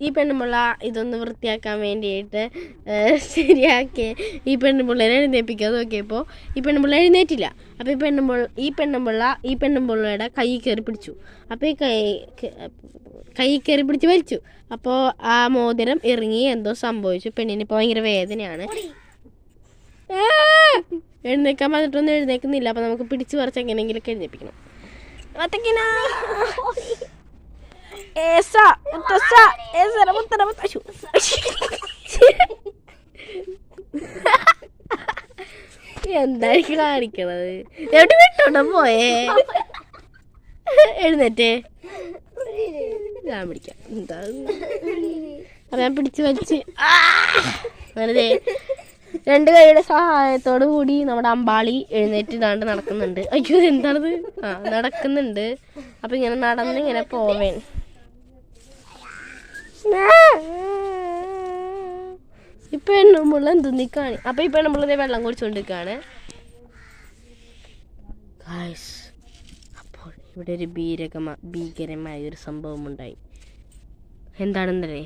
ഈ പെണ്ണുമ്പിള്ള ഇതൊന്ന് വൃത്തിയാക്കാൻ വേണ്ടിയിട്ട് ശരിയാക്കി ഈ പെണ്ണുമ്പിള്ളേനെ എഴുന്നേൽപ്പിക്കാൻ നോക്കിയപ്പോൾ ഈ പെണ്ണുമ്പിള്ള എഴുന്നേറ്റില്ല. അപ്പോൾ ഈ പെണ്ണുമ്പിള്ളയുടെ കൈ കയറി പിടിച്ചു. അപ്പോൾ ഈ കൈ കയറി പിടിച്ച് വലിച്ചു. അപ്പോൾ ആ മോതിരം ഇറങ്ങി എന്തോ സംഭവിച്ചു. പെണ്ണിന് ഇപ്പോൾ ഭയങ്കര വേദനയാണ്. എഴുന്നേക്കാൻ പറഞ്ഞിട്ടൊന്നും എഴുന്നേക്കുന്നില്ല. അപ്പോൾ നമുക്ക് പിടിച്ച് പറിച്ച് എങ്ങനെയെങ്കിലൊക്കെ എഴുന്നേൽപ്പിക്കണം. എന്തായി കാണിക്കണത്? എവിടെ വിട്ടോണ്ട പോയേ? എഴുന്നേറ്റേ ഞാൻ പിടിക്കാം. എന്താ ഞാൻ പിടിച്ച് വലിച്ച് അങ്ങനെ 2 കൈയുടെ സഹായത്തോടു കൂടി നമ്മുടെ അമ്പാളി എഴുന്നേറ്റ് ഇതാണ്ട് നടക്കുന്നുണ്ട്. അയ്യോ എന്താണത്? നടക്കുന്നുണ്ട്. അപ്പൊ ഇങ്ങനെ നടന്ന് ഇങ്ങനെ പോവേൻ. ഈ പെണ്ണുമ്പിള്ള എന്തൊന്നീ കാണി. അപ്പൊ ഈ പെണ്ണുമ്പിള്ള വെള്ളം കുടിച്ചോണ്ടിരിക്കാണ്. അപ്പോൾ ഇവിടെ ഒരു ഭീകരമായ ഒരു സംഭവം ഉണ്ടായി. എന്താണെന്നല്ലേ,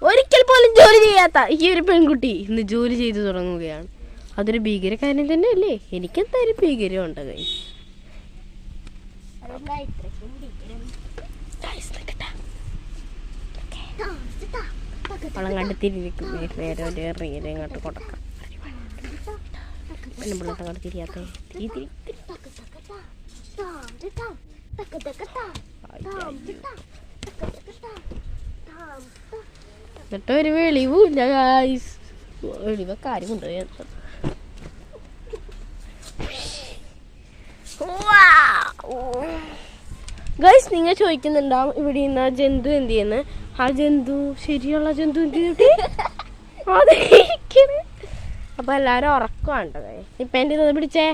ഒരിക്കൽ പോലും ജോലി ചെയ്യാത്ത ഈ ഒരു പെൺകുട്ടി ഇന്ന് ജോലി ചെയ്തു തുടങ്ങുകയാണ്. അതൊരു ഭീകര കാര്യം തന്നെയല്ലേ? എനിക്കെന്തായാലും ഭീകരം ഉണ്ട്. വളം കണ്ടെത്തിരിക്കും. നേരെ ഇങ്ങോട്ട് കൊടുക്കാം. അങ്ങോട്ട് തിരിയാത്ത എന്നിട്ട് ഒരു വെളിവില്ല ഗായ്സ്. വെളിവൊക്കെ ആരും കൊണ്ടുപോയി. ഗൈസ്, നിങ്ങൾ ചോദിക്കുന്നുണ്ടാവും ഇവിടെ ഇന്ന് ജന്തു എന്ത് ചെയ്യുന്നു. ആ ജന്തു, ശരിയുള്ള ജന്തു എന്ത് ചെയ്തിട്ട് അപ്പൊ എല്ലാരും ഉറക്കമുണ്ട്. ഇപ്പൊ എന്റെ ഇത് പിടിച്ചേ.